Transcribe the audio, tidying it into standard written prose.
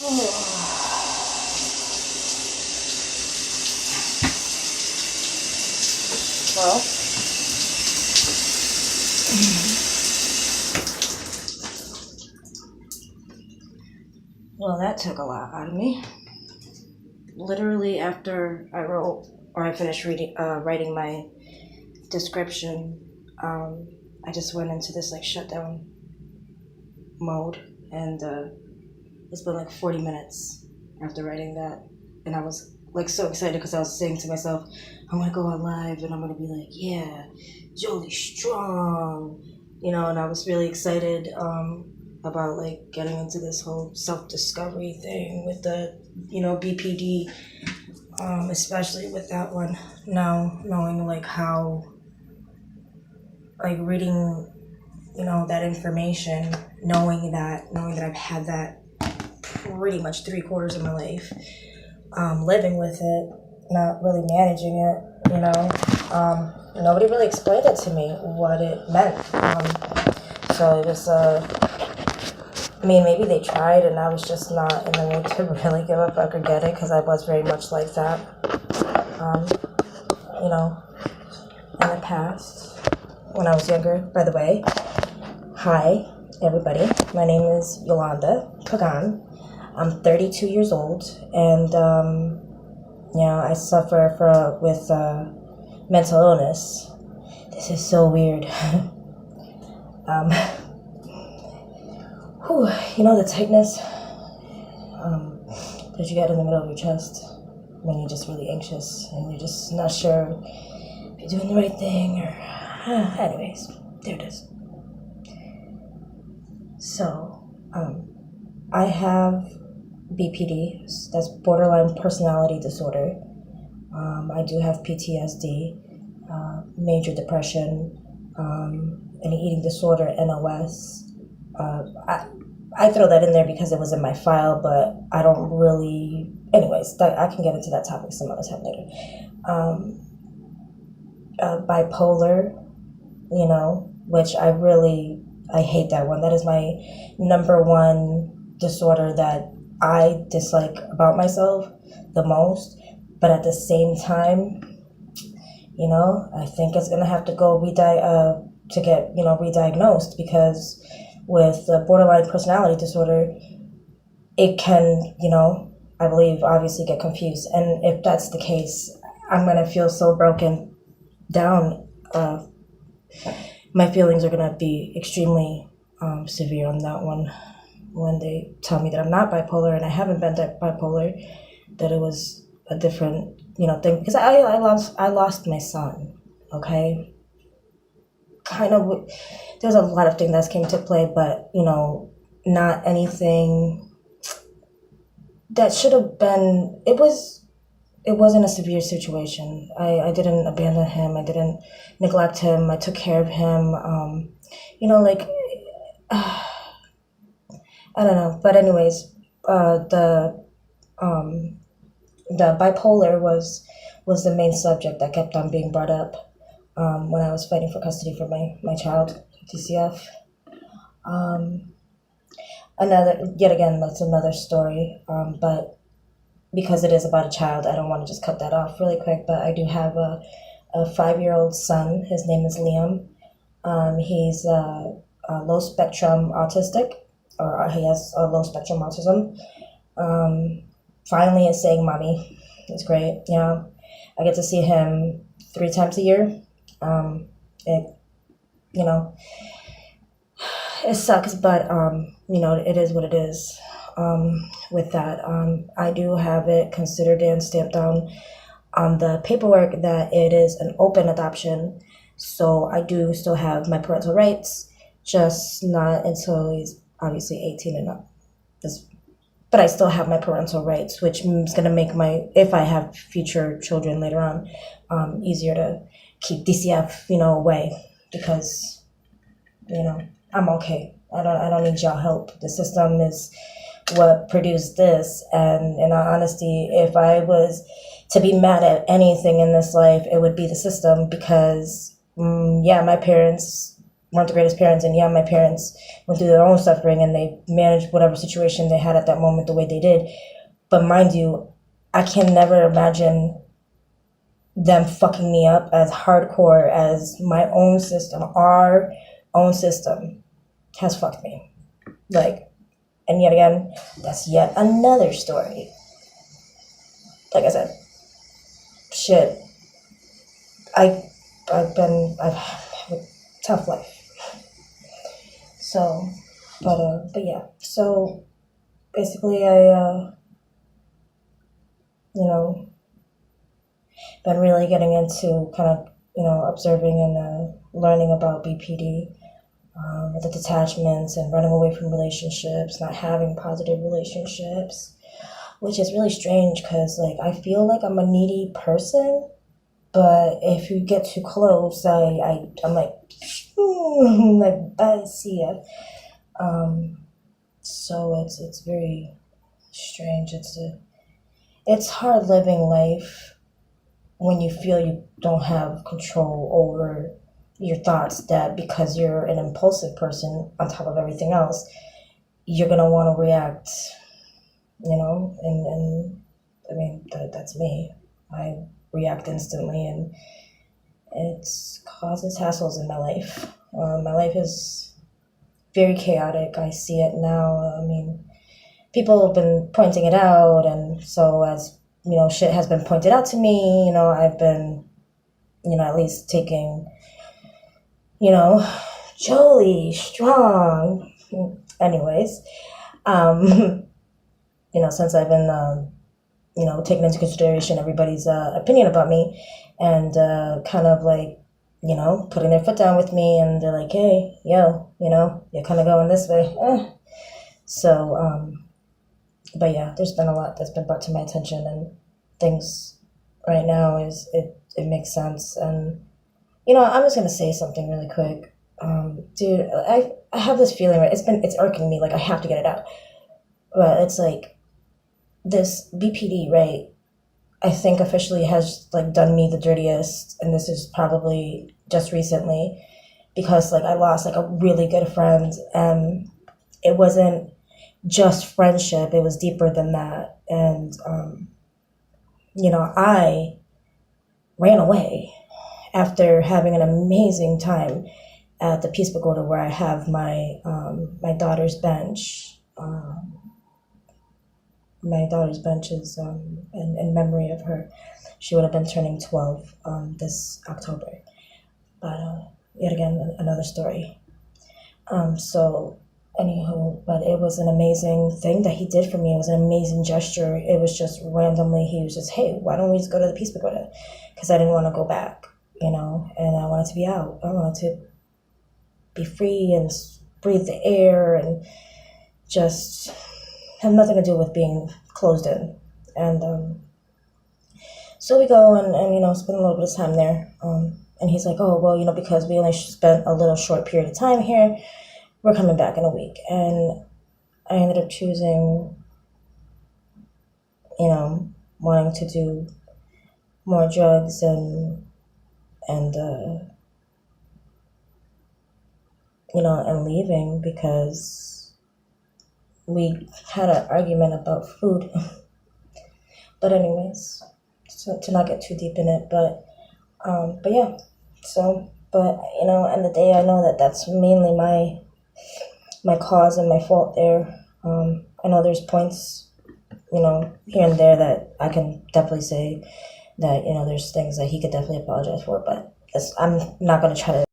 Well, well, that took a lot out of me. Literally, after I finished writing my description, I just went into this like shutdown mode, and it's been like 40 minutes after writing that, and I was like so excited because I was saying to myself, I'm gonna go on live and I'm gonna be like, yeah, Jolie strong, and I was really excited about like getting into this whole self-discovery thing with the BPD, especially with that one. Now knowing like how, like reading that information, knowing that I've had that pretty much 3/4 of my life, living with it, not really managing it, nobody really explained it to me what it meant. So it was, maybe they tried and I was just not in the mood to really give a fuck or get it, because I was very much like that, in the past when I was younger. By the way, hi everybody, my name is Yolanda Pagan. I'm 32 years old, and I suffer with mental illness. This is so weird. The tightness that you get in the middle of your chest when you're just really anxious and you're just not sure if you're doing the right thing, or anyways, there it is. So, I have BPD, that's borderline personality disorder. I do have PTSD, major depression, an eating disorder, NOS. I throw that in there because it was in my file, but I don't really. Anyways, I can get into that topic some other time later. Bipolar, which I hate that one. That is my number one disorder that I dislike about myself the most. But at the same time, I think it's gonna have to go get re-diagnosed, because with borderline personality disorder, it can, I believe, obviously get confused. And if that's the case, I'm gonna feel so broken down. My feelings are gonna be extremely severe on that one when they tell me that I'm not bipolar and I haven't been bipolar, that it was a different thing, because I lost my son. Okay, kind of. There's a lot of things that came into play, but not anything that should have been. It wasn't a severe situation. I didn't abandon him. I didn't neglect him. I took care of him. I don't know. But anyways, the bipolar was the main subject that kept on being brought up when I was fighting for custody for my child, DCF. Yet again, that's another story. But because it is about a child, I don't want to just cut that off really quick. But I do have a 5-year-old son. His name is Liam. He's low spectrum autistic, or he has a low spectrum autism. Finally, is saying mommy. It's great. I get to see him 3 times a year. It sucks, but it is what it is. With that, I do have it considered and stamped down on the paperwork that it is an open adoption. So I do still have my parental rights, just not until he's obviously 18 and up. But I still have my parental rights, which is going to make if I have future children later on, easier to keep DCF, away, because, I'm okay. I don't need y'all help. The system is what produced this. And in all honesty, if I was to be mad at anything in this life, it would be the system, because, my parents weren't the greatest parents, and yeah, my parents went through their own suffering and they managed whatever situation they had at that moment the way they did. But mind you, I can never imagine them fucking me up as hardcore as my own system, our own system, has fucked me. Like, and yet again, that's yet another story. Like I said, shit. I've had a tough life. So, but yeah. So basically, I you know, been really getting into kind of observing and learning about BPD, the detachments and running away from relationships, not having positive relationships, which is really strange because like I feel like I'm a needy person, but if you get too close, I'm like, like bye, see ya. So it's very strange. It's hard living life when you feel you don't have control over your thoughts, that because you're an impulsive person on top of everything else, you're gonna want to react, and I mean that's me. I react instantly, and it causes hassles in my life. My life is very chaotic. I see it now. I mean, people have been pointing it out, and so as shit has been pointed out to me, I've been, at least taking, Jolie strong. Anyways, um, since I've been, taking into consideration everybody's opinion about me, and kind of like, putting their foot down with me, and they're like, hey, yo, you're kind of going this way. So, but yeah, there's been a lot that's been brought to my attention, and things right now is it makes sense. And I'm just gonna say something really quick. Dude, I have this feeling, right? It's irking me, like I have to get it out. But it's like this BPD, right? I think officially has like done me the dirtiest, and this is probably just recently, because like I lost like a really good friend, and it wasn't just friendship, it was deeper than that. And I ran away after having an amazing time at the Peace Pagoda, where I have my daughter's bench. My daughter's bench is in memory of her. She would have been turning 12 this October. But yet again, another story. So anywho, but it was an amazing thing that he did for me. It was an amazing gesture. It was just randomly, he was just, hey, why don't we just go to the Peace Pagoda? Because I didn't want to go back, and I wanted to be out. I wanted to be free and breathe the air and just have nothing to do with being closed in. And so we go and spend a little bit of time there. And he's like, oh, well, because we only spent a little short period of time here, we're coming back in a week. And I ended up choosing, wanting to do more drugs and leaving, because we had an argument about food. But anyways, so to not get too deep in it, but yeah. So, but end of the day, I know that that's mainly my cause and my fault there. I know there's points, here and there that I can definitely say that there's things that he could definitely apologize for, but I'm not gonna try to